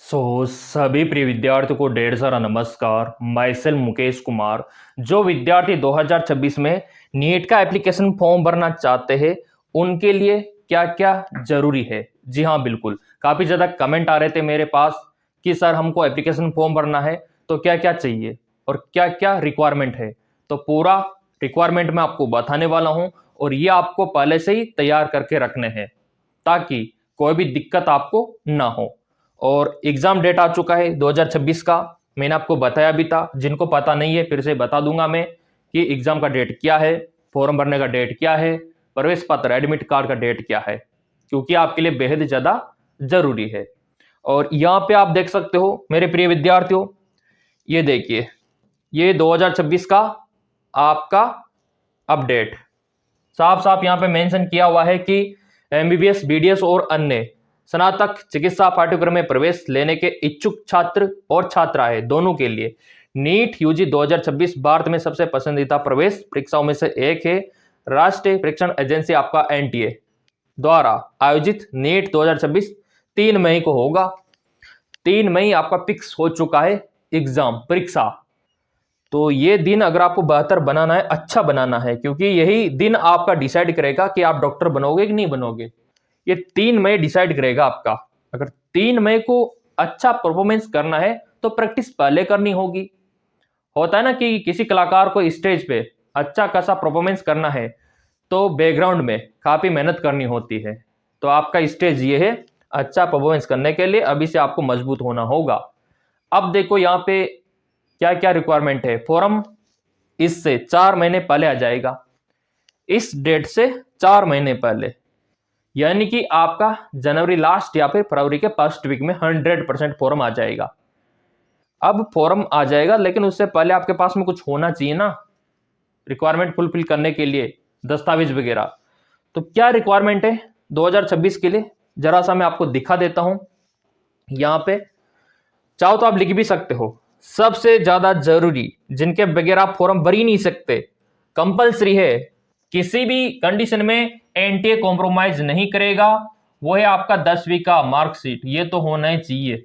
सभी प्रिय विद्यार्थियों को ढेर सारा नमस्कार। My self Mukesh Kumar. जो विद्यार्थी 2026 में नीट का एप्लीकेशन फॉर्म भरना चाहते हैं उनके लिए क्या क्या जरूरी है। जी हाँ, बिल्कुल काफ़ी ज़्यादा कमेंट आ रहे थे मेरे पास कि सर हमको एप्लीकेशन फॉर्म भरना है तो क्या क्या चाहिए और क्या क्या रिक्वायरमेंट है। तो पूरा रिक्वायरमेंट मैं आपको बताने वाला हूँ और ये आपको पहले से ही तैयार करके रखने हैं ताकि कोई भी दिक्कत आपको ना हो। और एग्जाम डेट आ चुका है 2026 का, मैंने आपको बताया भी था। जिनको पता नहीं है फिर से बता दूंगा मैं कि एग्जाम का डेट क्या है, फॉर्म भरने का डेट क्या है, प्रवेश पत्र एडमिट कार्ड का डेट क्या है, क्योंकि आपके लिए बेहद ज़्यादा जरूरी है। और यहाँ पे आप देख सकते हो मेरे प्रिय विद्यार्थियों, ये देखिए, ये 2026 का आपका अपडेट साफ साफ यहाँ पे मेंशन किया हुआ है कि एमबीबीएस, बीडीएस और अन्य स्नातक चिकित्सा पाठ्यक्रम में प्रवेश लेने के इच्छुक छात्र और छात्राएं दोनों के लिए नीट यूजी 2026 भारत में सबसे पसंदीदा प्रवेश परीक्षाओं में से एक है। राष्ट्रीय परीक्षण एजेंसी आपका एनटीए द्वारा आयोजित नीट 2026 3 मई को होगा। 3 मई आपका फिक्स हो चुका है एग्जाम परीक्षा। तो ये दिन अगर आपको बेहतर बनाना है, अच्छा बनाना है, क्योंकि यही दिन आपका डिसाइड करेगा कि आप डॉक्टर बनोगे कि नहीं बनोगे। ये 3 मई डिसाइड करेगा आपका। अगर 3 मई को अच्छा परफॉर्मेंस करना है तो प्रैक्टिस पहले करनी होगी। होता है ना कि किसी कलाकार को स्टेज पे अच्छा खासा परफॉर्मेंस करना है तो बैकग्राउंड में काफी मेहनत करनी होती है। तो आपका स्टेज ये है, अच्छा परफॉर्मेंस करने के लिए अभी से आपको मजबूत होना होगा। अब देखो यहाँ पे क्या क्या रिक्वायरमेंट है। फॉर्म इससे 4 महीने पहले आ जाएगा, इस डेट से 4 महीने पहले, यानी कि आपका जनवरी लास्ट या फिर फरवरी के फर्स्ट वीक में 100% फॉर्म आ जाएगा। अब फॉर्म आ जाएगा लेकिन उससे पहले आपके पास में कुछ होना चाहिए ना, रिक्वायरमेंट फुलफिल करने के लिए दस्तावेज वगैरह। तो क्या रिक्वायरमेंट है 2026 के लिए, जरा सा मैं आपको दिखा देता हूं। यहां पे चाहो तो आप लिख भी सकते हो। सबसे ज्यादा जरूरी, जिनके बगैर आप फॉर्म भर ही नहीं सकते, कंपलसरी है, किसी भी कंडीशन में एनटीए कॉम्प्रोमाइज नहीं करेगा, वो है आपका 10वीं का मार्कशीट। ये तो होना ही चाहिए,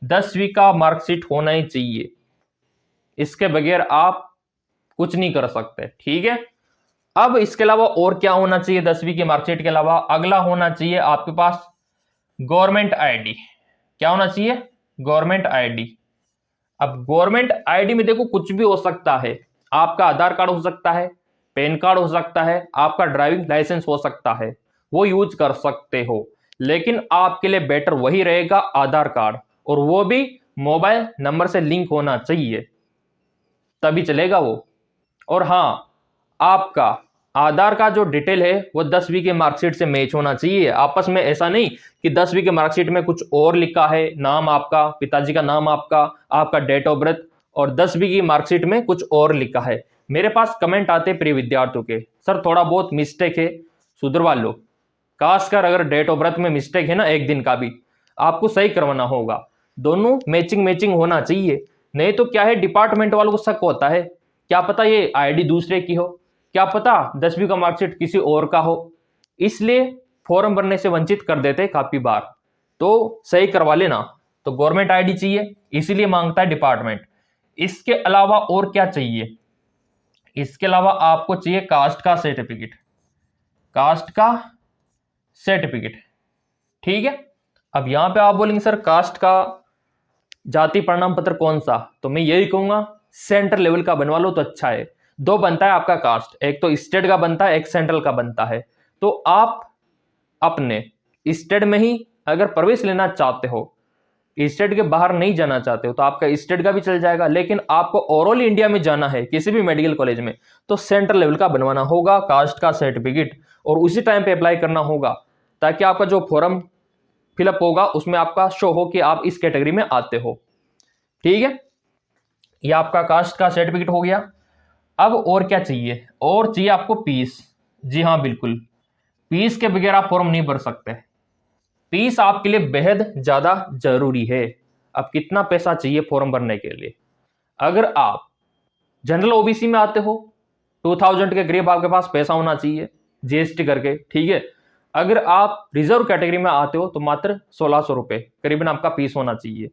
10वीं का मार्कशीट होना ही चाहिए। इसके बगैर आप कुछ नहीं कर सकते, ठीक है। अब इसके अलावा और क्या होना चाहिए 10वीं की मार्कशीट के अलावा? अगला होना चाहिए आपके पास गवर्नमेंट आईडी। क्या होना चाहिए? Government ID. अब गवर्नमेंट आईडी में देखो कुछ भी हो सकता है। आपका आधार कार्ड हो सकता है, पैन कार्ड हो सकता है, आपका ड्राइविंग लाइसेंस हो सकता है, वो यूज कर सकते हो। लेकिन आपके लिए बेटर वही रहेगा आधार कार्ड, और वो भी मोबाइल नंबर से लिंक होना चाहिए, तभी चलेगा वो। और हाँ, आपका आधार का जो डिटेल है वो 10वीं के मार्कशीट से मैच होना चाहिए आपस में। ऐसा नहीं कि 10वीं के मार्कशीट में कुछ और लिखा है, नाम आपका, पिताजी का नाम आपका, आपका डेट ऑफ बर्थ, और 10वीं की मार्कशीट में कुछ और लिखा है। मेरे पास कमेंट आते प्रिय विद्यार्थियों के, सर थोड़ा बहुत मिस्टेक है, सुधरवा लो। खासकर अगर डेट ऑफ बर्थ में मिस्टेक है ना, एक दिन का भी आपको सही करवाना होगा। दोनों मैचिंग मैचिंग होना चाहिए, नहीं तो क्या है, डिपार्टमेंट वालों को शक होता है, क्या पता ये आईडी दूसरे की हो, क्या पता 10वीं का मार्कशीट किसी और का हो, इसलिए फॉर्म भरने से वंचित कर देते काफी बार। तो सही करवा लेना। तो गवर्नमेंट आईडी चाहिए, इसीलिए मांगता है डिपार्टमेंट। इसके अलावा और क्या चाहिए? इसके अलावा आपको चाहिए कास्ट का सर्टिफिकेट। कास्ट का सर्टिफिकेट, ठीक है। अब यहां पे आप बोलेंगे सर कास्ट का जाति प्रमाण पत्र कौन सा, तो मैं यही कहूंगा सेंट्रल लेवल का बनवा लो तो अच्छा है। दो बनता है आपका कास्ट, एक तो स्टेट का बनता है, एक सेंट्रल का बनता है। तो आप अपने स्टेट में ही अगर प्रवेश लेना चाहते हो, स्टेट के बाहर नहीं जाना चाहते हो, तो आपका स्टेट का भी चल जाएगा। लेकिन आपको ओवरऑल इंडिया में जाना है किसी भी मेडिकल कॉलेज में, तो सेंट्रल लेवल का बनवाना होगा कास्ट का सर्टिफिकेट, और उसी टाइम पे अप्लाई करना होगा, ताकि आपका जो फॉर्म फिलअप होगा उसमें आपका शो हो कि आप इस कैटेगरी में आते हो, ठीक है। ये आपका कास्ट का सर्टिफिकेट हो गया। अब और क्या चाहिए? और चाहिए आपको फीस। जी हाँ, बिल्कुल, फीस के बगैर आप फॉर्म नहीं भर सकते। फीस आपके लिए बेहद ज्यादा जरूरी है। अब कितना पैसा चाहिए फॉर्म भरने के लिए? अगर आप जनरल ओबीसी में आते हो, 2000 के करीब आपके पास पैसा होना चाहिए जीएसटी करके, ठीक है। अगर आप रिजर्व कैटेगरी में आते हो तो मात्र 1600 रुपये करीबन आपका फीस होना चाहिए।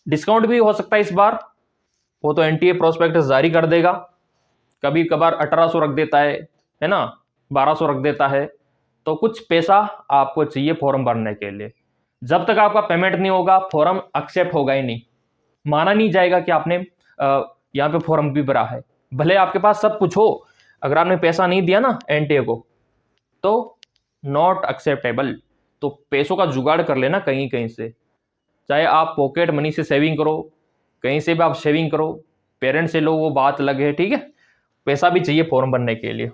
डिस्काउंट भी हो सकता है इस बार, वो तो एनटीए प्रोस्पेक्टस जारी कर देगा, कभी कभार 1800 रख देता है ना, 1200 रख देता है। तो कुछ पैसा आपको चाहिए फॉर्म भरने के लिए। जब तक आपका पेमेंट नहीं होगा फॉर्म एक्सेप्ट होगा ही नहीं, माना नहीं जाएगा कि आपने यहाँ पे फॉर्म भी भरा है, भले आपके पास सब कुछ हो, अगर आपने पैसा नहीं दिया ना एनटीए को तो नॉट एक्सेप्टेबल। तो पैसों का जुगाड़ कर लेना कहीं कहीं से, चाहे आप पॉकेट मनी से सेविंग करो, कहीं से भी आप सेविंग करो, पेरेंट्स से लो, वो बात अलग है, ठीक है। पैसा भी चाहिए फॉर्म भरने के लिए।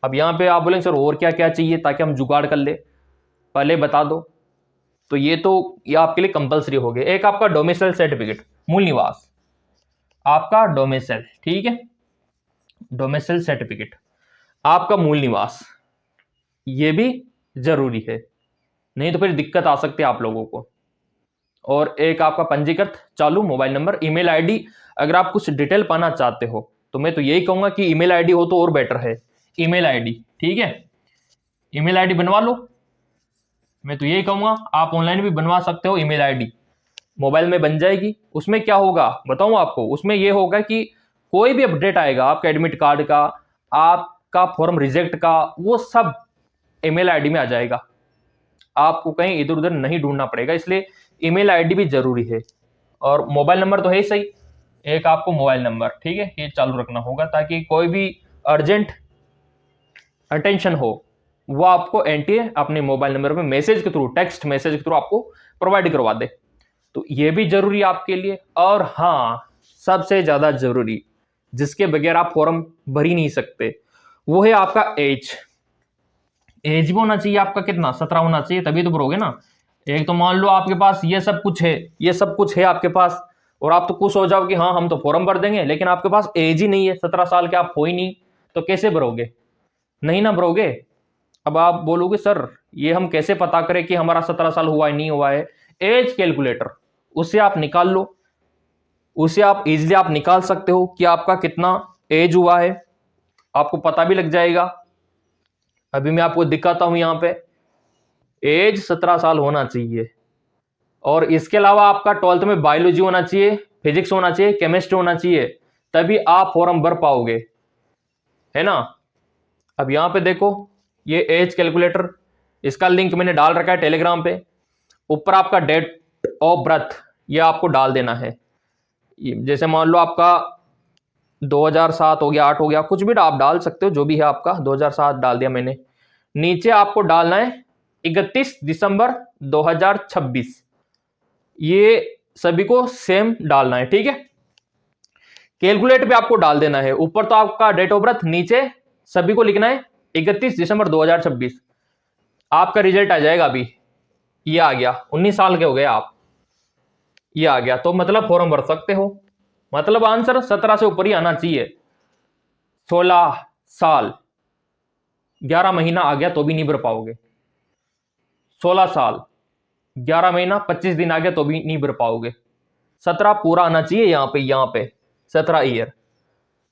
अब यहाँ पे आप बोलेंगे सर और क्या क्या चाहिए ताकि हम जुगाड़ कर ले, पहले बता दो। तो ये आपके लिए कंपलसरी हो गया। एक आपका डोमिसाइल सर्टिफिकेट, मूल निवास, आपका डोमिसाइल, ठीक है, डोमिसाइल सर्टिफिकेट, आपका मूल निवास, ये भी जरूरी है, नहीं तो फिर दिक्कत आ सकती है आप लोगों को। और एक आपका पंजीकृत चालू मोबाइल नंबर, ईमेल आईडी। अगर आप कुछ डिटेल पाना चाहते हो तो मैं तो यही कहूंगा कि ईमेल आईडी हो तो और बेटर है, ईमेल आईडी, ठीक है, ईमेल आईडी बनवा लो। मैं तो यही कहूंगा आप ऑनलाइन भी बनवा सकते हो, ईमेल आईडी मोबाइल में बन जाएगी। उसमें क्या होगा बताऊं आपको, उसमें यह होगा कि कोई भी अपडेट आएगा आपका एडमिट कार्ड का, आपका फॉर्म रिजेक्ट का, वो सब ईमेल आईडी में आ जाएगा, आपको कहीं इधर उधर नहीं ढूंढना पड़ेगा, इसलिए ईमेल आईडी भी जरूरी है। और मोबाइल नंबर तो है ही सही, एक आपको मोबाइल नंबर, ठीक है, ये चालू रखना होगा ताकि कोई भी अर्जेंट अटेंशन हो वो आपको एनटीए अपने मोबाइल नंबर में मैसेज के थ्रू, टेक्स्ट मैसेज के थ्रू आपको प्रोवाइड करवा दे। तो ये भी जरूरी है आपके लिए। और हाँ, सबसे ज्यादा जरूरी, जिसके बगैर आप फॉर्म भर ही नहीं सकते, वो है आपका एज। एज भी होना चाहिए आपका, कितना, 17 होना चाहिए, तभी तो भरोगे ना। एक तो मान लो आपके पास ये सब कुछ है, ये सब कुछ है आपके पास, और आप तो खुश हो जाओ कि हाँ हम तो फॉर्म भर देंगे, लेकिन आपके पास एज ही नहीं है, 17 साल के आप हो ही नहीं, तो कैसे भरोगे, नहीं ना भरोगे। अब आप बोलोगे सर ये हम कैसे पता करें कि हमारा 17 साल हुआ है नहीं हुआ है। एज कैलकुलेटर, उससे आप निकाल लो, उससे आप इजिली आप निकाल सकते हो कि आपका कितना एज हुआ है, आपको पता भी लग जाएगा। अभी मैं आपको दिखाता हूं, यहां पे एज 17 साल होना चाहिए। और इसके अलावा आपका 12th में बायोलॉजी होना चाहिए, फिजिक्स होना चाहिए, केमिस्ट्री होना चाहिए, तभी आप फॉर्म भर पाओगे, है ना। अब यहां पे देखो ये एज कैलकुलेटर, इसका लिंक मैंने डाल रखा है टेलीग्राम पे। ऊपर आपका डेट ऑफ बर्थ ये आपको डाल देना है। जैसे मान लो आपका 2007 हो गया, 8 हो गया, कुछ भी आप डाल सकते हो, जो भी है आपका, 2007 डाल दिया मैंने। नीचे आपको डालना है 31 दिसंबर 2026, ये सभी को सेम डालना है, ठीक है। कैलकुलेट पे आपको डाल देना है, ऊपर तो आपका डेट ऑफ बर्थ, नीचे सभी को लिखना है 31 दिसंबर 2026। आपका रिजल्ट आ जाएगा अभी, ये आ गया, 19 साल के हो गए आप, ये आ गया, तो मतलब फॉर्म भर सकते हो। मतलब आंसर 17 से ऊपर ही आना चाहिए। 16 साल 11 महीना आ गया तो भी नहीं भर पाओगे, 16 साल 11 महीना 25 दिन आ गया तो भी नहीं भर पाओगे। 17 पूरा आना चाहिए यहाँ पे 17 ईयर,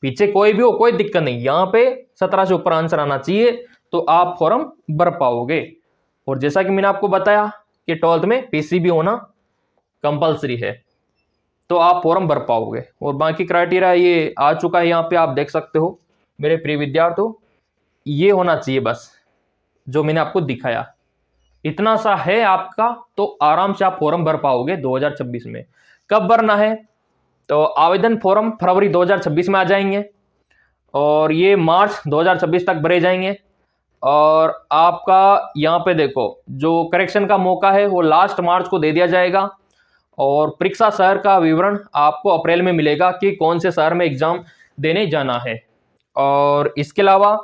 पीछे कोई भी हो कोई दिक्कत नहीं, यहाँ पे 17 से ऊपर आंसर आना चाहिए तो आप फॉर्म भर पाओगे। और जैसा कि मैंने आपको बताया कि 12th में पीसीबी होना कंपलसरी है, तो आप फॉर्म भर पाओगे। और बाकी क्राइटेरिया ये आ चुका है, यहाँ पे आप देख सकते हो मेरे प्रिय विद्यार्थियों, ये होना चाहिए बस जो मैंने आपको दिखाया, इतना सा है आपका, तो आराम से आप फॉर्म भर पाओगे 2026 में। कब भरना है, तो आवेदन फॉर्म फरवरी 2026 में आ जाएंगे और ये मार्च 2026 तक भरे जाएंगे। और आपका यहाँ पे देखो जो करेक्शन का मौका है वो लास्ट मार्च को दे दिया जाएगा। और परीक्षा शहर का विवरण आपको अप्रैल में मिलेगा कि कौन से शहर में एग्जाम देने जाना है। और इसके अलावा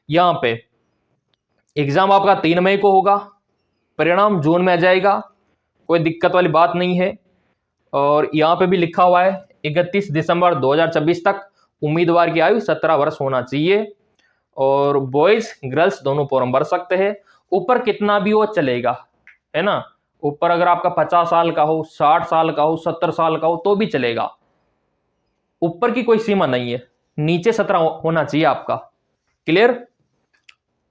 यहाँ पे एग्जाम आपका 3 मई को होगा, परिणाम जून में आ जाएगा, कोई दिक्कत वाली बात नहीं है। और यहाँ पे भी लिखा हुआ है 31 दिसंबर 2026 तक उम्मीदवार की आयु 17 वर्ष होना चाहिए। और बॉयज गर्ल्स दोनों फॉर्म भर सकते हैं, ऊपर कितना भी हो चलेगा, है ना। ऊपर अगर आपका 50 साल का हो, 60 साल का हो, 70 साल का हो तो भी चलेगा, ऊपर की कोई सीमा नहीं है, नीचे 17 होना चाहिए आपका। क्लियर।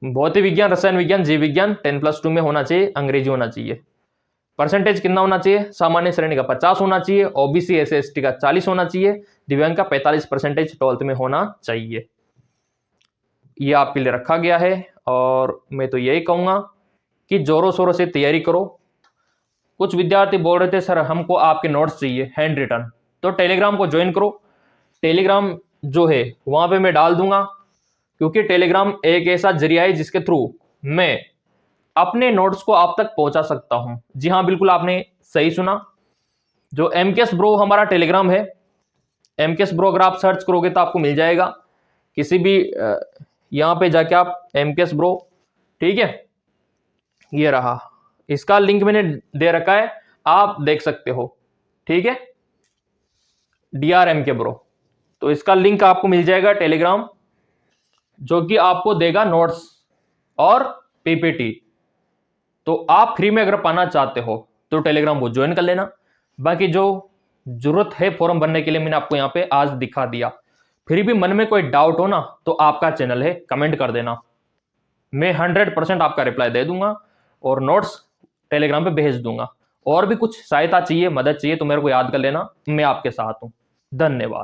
भौतिक विज्ञान, रसायन विज्ञान, जीव विज्ञान 10+2 में होना चाहिए, अंग्रेजी होना चाहिए। परसेंटेज कितना होना चाहिए? सामान्य श्रेणी का 50 होना चाहिए, ओबीसी एससी एसटी का 40 होना चाहिए, दिव्यांग का 45% 12th में होना चाहिए। ये आपके लिए रखा गया है और मैं तो यही कहूँगा कि जोरों शोरों से तैयारी करो। कुछ विद्यार्थी बोल रहे थे सर हमको आपके नोट्स चाहिए हैंड रिटन, तो टेलीग्राम को ज्वाइन करो। टेलीग्राम जो है वहाँ पे मैं डाल दूंगा, क्योंकि टेलीग्राम एक ऐसा जरिया है जिसके थ्रू मैं अपने नोट्स को आप तक पहुंचा सकता हूं। जी हाँ, बिल्कुल आपने सही सुना। जो एमकेएस ब्रो हमारा टेलीग्राम है, एमकेएस ब्रो अगर आप सर्च करोगे तो आपको मिल जाएगा। किसी भी यहाँ पे जाके आप एमकेएस ब्रो, ठीक है, ये रहा, इसका लिंक मैंने दे रखा है, आप देख सकते हो, ठीक है, DRM के ब्रो। तो इसका लिंक आपको मिल जाएगा टेलीग्राम, जो कि आपको देगा नोट्स और पीपीटी। तो आप फ्री में अगर पाना चाहते हो तो टेलीग्राम को ज्वाइन कर लेना। बाकी जो जरूरत है फॉर्म भरने के लिए मैंने आपको यहाँ पे आज दिखा दिया। फिर भी मन में कोई डाउट हो ना तो आपका चैनल है, कमेंट कर देना, मैं 100% आपका रिप्लाई दे दूंगा और नोट्स टेलीग्राम पे भेज दूंगा। और भी कुछ सहायता चाहिए, मदद चाहिए तो मेरे को याद कर लेना, मैं आपके साथ हूं। धन्यवाद।